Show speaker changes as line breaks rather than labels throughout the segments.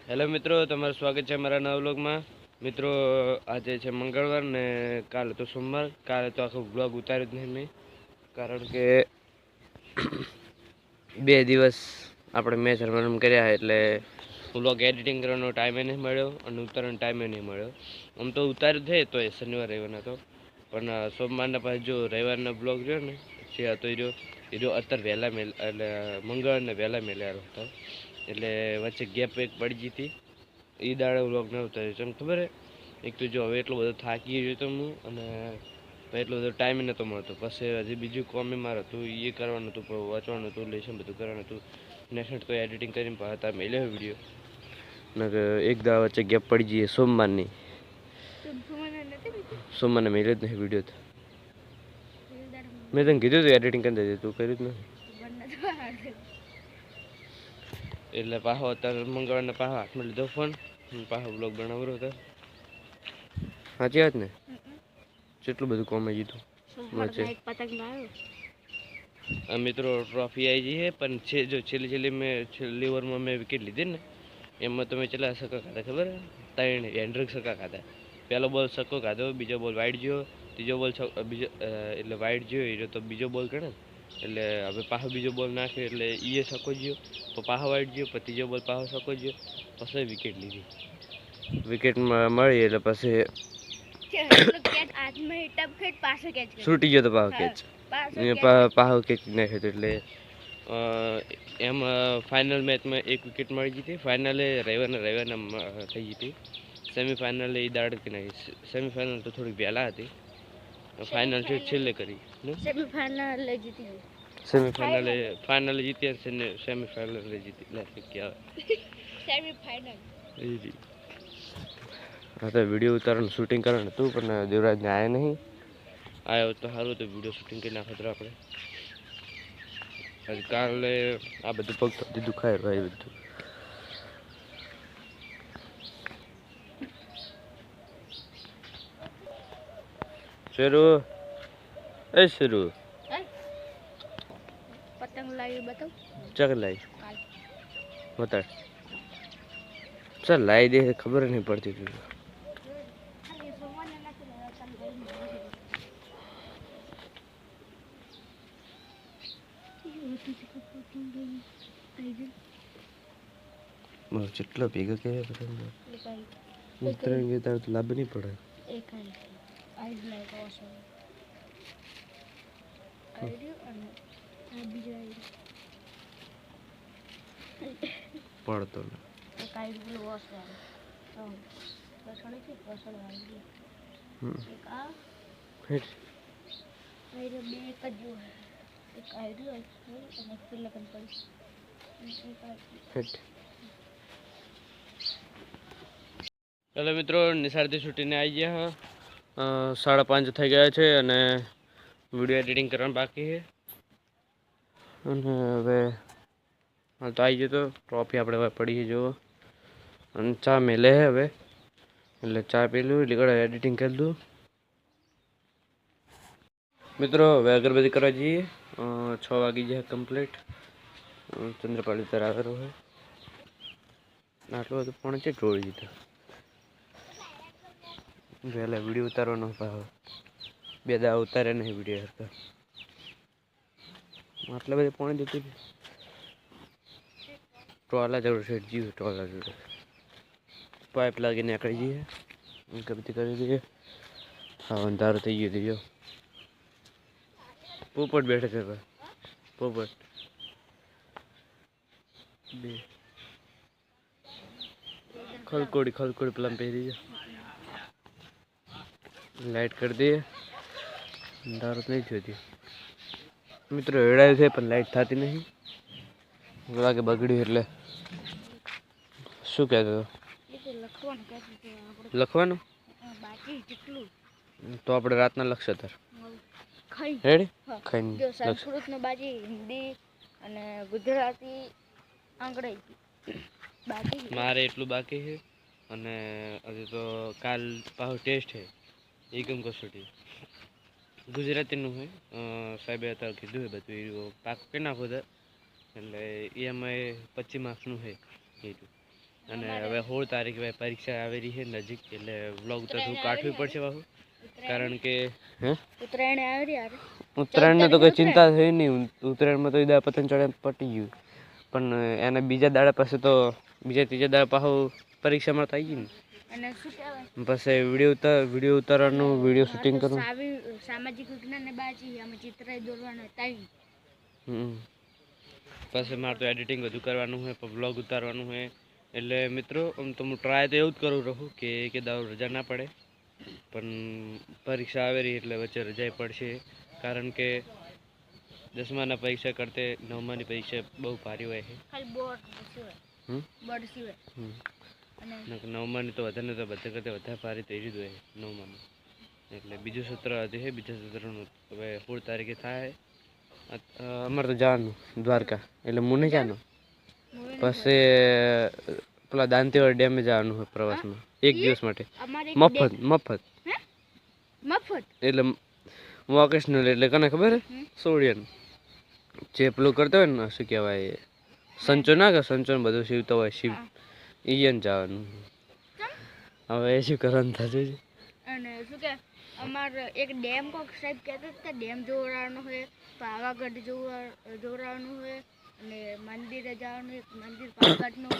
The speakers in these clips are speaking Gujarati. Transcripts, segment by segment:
હેલો મિત્રો, તમારું સ્વાગત છે મારા નવા વ્લોગમાં। મિત્રો, આજે છે મંગળવાર ને કાલે તો સોમવાર। કાલે તો આખો વ્લોગ ઉતાર્યો જ નહીં મેં, કારણ કે 2 દિવસ આપણે મેચ રમવાનું કર્યા એટલે વ્લોગ એડિટિંગ કરવાનો ટાઈમે નહીં મળ્યો અને ઉતારવાનો ટાઈમે નહીં મળ્યો। આમ તો ઉતાર્યું છે તો એ શનિવાર રવિવારના તો, પણ સોમવારના પાસે જો રવિવારના બ્લોગ રહ્યો ને જે હતો એ રહ્યો અત્યારે વહેલા એટલે મંગળવારને વહેલા મેળ્યા હતા, એટલે વચ્ચે ગેપ એક પડી ગઈ હતી। એ દાડે વ્લોગ ન ઉતાર્યો તમને ખબર હે। એક તો જો હવે એટલો બધો થાકી ગયો તો હું, અને એટલો બધો ટાઈમ નહોતો મળતો। પછી હજી બીજું કોમ મારે હતું, એ કરવાનું હતું, વાંચવાનું હતું, લેસન બધું કરવાનું હતું। નેક્સ્ટ તો એડિટિંગ કરીને પાછા મેળ્યો વિડીયો ને એક દા વચ્ચે ગેપ પડી જઈએ સોમવારની। સોમવારને મેળ્યો જ નહીં વિડીયો, તો મેં તને કીધું હતું એડિટિંગ કરી દેજે, તું કર્યું જ નહીં। એટલે પાછો અત્યારે મંગળવારને પાછો હાથમાં લીધો ફોન, પાછો બ્લોગ બનાવરો હતો। સાચી વાત ને? કેટલું બધું કોમ આવી ગયું વચ્ચે। મિત્રો, ટ્રોફી આવી ગઈ છે, પણ છે જો છેલ્લી ઓવરમાં મેં વિકેટ લીધી ને, એમાં તમે કેટલા છક્કા ખાધા ખબર? 3 હેન્ડ્રિક છક્કા ખાધા। પહેલો બોલ છક્કો ખાધો, બીજો બોલ વાઇડ ગયો, ત્રીજો બોલ બીજો એટલે વાઇડ ગયો એ તો બીજો બોલ ગણે, એટલે હવે પાછો બીજો બોલ નાખ્યો એટલે એ છક્કો ગયો, પાછો વાઇડ ગયો, પછી ત્રીજો બોલ પાછો છક્કો ગયો, પછી વિકેટ લીધી। વિકેટ મળી એટલે પછી છૂટી ગયો તો પાછો કેચ, પાછો કેચ નાખ્યો હતો। એટલે એમ ફાઇનલ મેચમાં 1 વિકેટ મળી ગઈ હતી। ફાઇનલે રવિવારના થઈ ગઈ હતી। સેમીફાઇનલ એ દાડે કે નહીં, સેમીફાઇનલ તો થોડીક વહેલા હતી, ફાઇનલ છેલ્લે કરી। ફાઇનલ જીતી, સેમીફાઇનલ જીતી હા, તો વિડીયો ઉતારવાનું શૂટિંગ કરવાનું હતું, પણ દેવરાજને આવ્યા નહીં। આવ્યો તો સારું તો વિડીયો શૂટિંગ કરી નાખો આપણે। કાલે આ બધું પગ દુખાય ભાઈ બધું। શરૂ એ શરૂ પતંગ લાવી બતાવ, ચક લાવી બતાડ, ચાલ લાવી દે, ખબર નહીં પડતી તું। જેટલો ભેગા કે પતંગ તાર તો લાભ નહીં પડે। પડતો ચાલો મિત્રો, નિશાળથી છૂટીને આવી ગયા હા, 5:30 થઈ ગયા છે અને વિડીયો એડિટિંગ કરવાનું બાકી છે। અને હવે હાલ તો આવી ગયો તો ટ્રોફી આપણે હવે પડી છે જુઓ, અને ચા મેલે છે હવે, એટલે ચા પી લઉં એટલે એડિટિંગ કરી દઉં। મિત્રો, હવે અગરબત્તી કરવા જઈએ, 6 વાગી જાય કમ્પ્લીટ। ચંદ્રપાલ ઉત્તર આવેલો છે, આટલો બધો પણ છે ઢોળી દીધો। વહેલા વિડીયો ઉતારવાનો પાછો, 2 દાડા ઉતારે નહીં વિડીયો હતા, આટલા બધા પાણી જતું ટોલા જરૂર છે, જીવ ટોલા જોડે પાઇપ લાગીને નીકળી જઈએ, અગરબત્તી કરી દઈએ। હા, અંધારું થઈ ગયું હતું, પોપટ બેઠે છે ભાઈ, પોપટ બે ખલકોડી પેલા પહેરી જાય, લાઈટ કરી દઈએ, અંધારું નહીં થયું। મિત્રો, એડાયું છે પણ લાઈટ થતી નહીં, લાગે બગડ્યું। એટલે શું કહેતો લખવાનું તો આપણે રાતના લખશે તાર રેડી ખાઈને સંસ્કૃતનો બાજી, હિન્દી અને ગુજરાતી, અંગ્રેજી બાકી, મારે એટલું બાકી છે। અને હજી તો કાલ પાછો ટેસ્ટ છે, એકમ કસોટી ગુજરાતીનું હોય, સાહેબે અત્યારે કીધું છે બધું પાક કરી નાખો, એટલે એમાં 25 માર્ક્સનું છે એટલું। અને હવે 16 તારીખે પરીક્ષા આવી રહી છે નજીક, એટલે વ્લોગ તો થોડું કાઢવું પડશે બાબુ, કારણ કે ઉત્તરાયણને તો કોઈ ચિંતા થઈ નહીં. ઉત્તરાયણમાં તો ઈદા પતંગ ચડે પટી ગયું, પણ એના બીજા દાડા પાસે તો બીજા ત્રીજા દાડા પાછું પરીક્ષામાં થઈ ગઈ ને.
અને શું કહેવાય
પછી વિડીયો ઉતારવાનું, વિડીયો શૂટિંગ કરવાનું,
સામાજિક વિજ્ઞાનને બાજી અમે ચિત્ર દોરવાના ટાઈમ.
પછી મારે તો એડિટિંગ બધું કરવાનું હોય, બ્લોગ ઉતારવાનું હોય. એટલે મિત્રો આમ તો હું ટ્રાય તો એવું જ કરું રહું કે દાવ રજા ના પડે, પણ પરીક્ષા આવે રહી એટલે વચ્ચે રજા પડશે, કારણ કે 10માના પરીક્ષા કરતે 9માની પરીક્ષા બહુ ભારે હોય છે.
ખાલી બોર્ડ સિવાય અને
9માની તો વધારે બધા કરતાં વધારે ભારે થઈ જ હોય 9માની. એટલે બીજું સત્ર હતું છે, બીજા સત્રનું હવે 16 તારીખે થાય. અમારે તો જવાનું દ્વારકા, એટલે હું નહીં જવાનું. પછી પેલા દાંતીવાડા ડેમે જવાનું હોય પ્રવાસમાં 1 દિવસ માટે, મફત એટલે વોકેશનલ. એટલે કને ખબર હે, સોડિયાનું જે પેલું કરતા હોય ને, શું કહેવાય, સંચો ના કે સંચો બધું સીવતો હોય, ઈયન જવાનું. હવે એ શું કરવાનું થશે.
અને શું કે અમારે એક ડેમ કોક સાહેબ કહેતા હતા, ડેમ જોવાનું હોય, પાવાગઢ જોવાનું હોય, અને મંદિરે જવાનું, એક મંદિર પાવાગઢનું,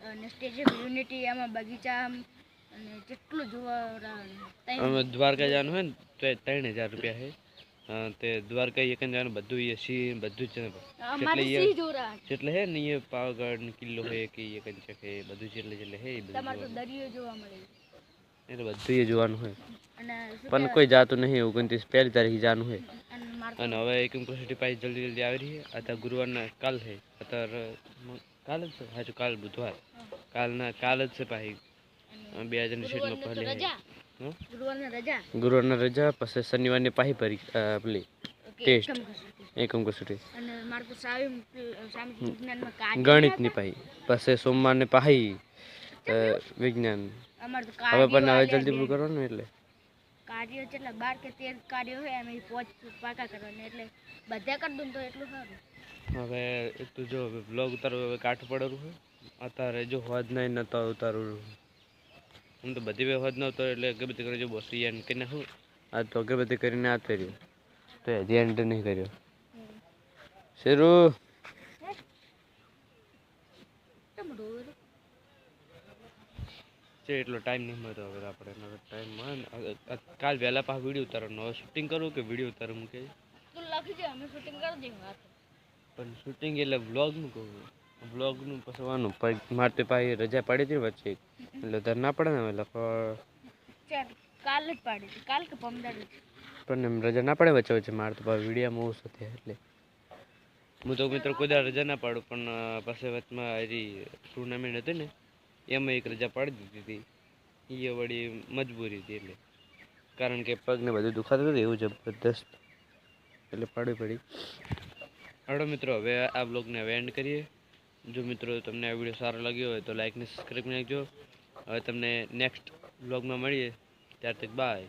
અને સ્ટેચ્યુ ઓફ યુનિટી, એમાં બગીચા, અને જેટલું જોવાનું.
અમે દ્વારકા જવાનું હોય ને તો 3000 રૂપિયા છે. તે દ્વારકા એક જવાનું બધું એ સી બધું જ જેટલે હે ને, એ પાવાગઢ કિલ્લો હે કે એ કંચક હે, બધું જેટલે હે
તમારે તો દરિયો જોવા મળે,
એટલે બધું એ જોવાનું હોય. પણ કોઈ જાતું નહીં, 29 તારીખે જવાનું હોય. અને હવે એક યુનિવર્સિટી પાસે જલ્દી આવી રહી છે. અત્યારે ગુરુવારના કાલ છે, અત્યારે કાલ જ છે, સાચું કાલ બુધવાર, કાલ જ છે પાછી 2000ની સીટમાં પહેલી ગુરુવારના રજા. પછી શનિવારની પાછી પરીક્ષા, પેલી ટેસ્ટ એકમ કસોટી ગણિતની પાછી. પછી સોમવારને પાછી વિજ્ઞાન. હવે પણ હવે જલ્દી પૂરું કરવાનું, એટલે
કાર્યો કેટલા 12 કે 13 કાર્યો હોય, એમ 5 પાકા કરવાના, એટલે બધા કરી દઉં તો એટલું સારું.
હવે તું જો બ્લોગ ઉતારવું હવે કાઠું પડેલું હોય. અત્યારે જો હોજ નહીં નતો ઉતારું, હું તો બધી વે હોજ નહોતો, એટલે અગરબત્તી કરી જો બોસી એન્ડ કરીને હું આ તો અગરબત્તી કરીને આ કર્યું, તો હજી એન્ડ નહીં કર્યો. શેરું છે એટલો ટાઈમ નહીં મળતો. હવે આપણે ટાઈમ મળે ને, કાલ વહેલા પાછું વિડીયો ઉતારવાનો. હવે શૂટિંગ કરવું કે વિડીયો ઉતારવું મૂકે પણ શૂટિંગ એટલે વ્લોગનું કહું, વ્લોગનું પસવાનું મારે તો પાછી રજા પાડી હતી વચ્ચે, એટલે તાર ના પડે ને. હવે
કાલ જ પાડી હતી, કાલ કે પમદાર
પણ એમ રજા ના પડે વચ્ચે વચ્ચે. મારે તો પાછી વિડીયોમાં ઓછું થયા, એટલે હું તો મિત્રો કોઈ રજા ના પાડું. પણ પછી વચમાં હજી ટુર્નામેન્ટ હતી ને, એમાં એક રજા પાડી દીધી હતી. એ વળી મજબૂરી હતી, એટલે કારણ કે પગને બધું દુખાતું હતું એવું જબરદસ્ત, એટલે પાડવી પડી. હાલો મિત્રો, હવે આ બ્લોગને હવે એન્ડ કરીએ. જો મિત્રો તમને આ વિડીયો સારો લાગ્યો હોય તો લાઈક ને સબસ્ક્રાઈબ નાખજો. હવે તમને નેક્સ્ટ બ્લોગમાં મળીએ, ત્યાર તક બાય.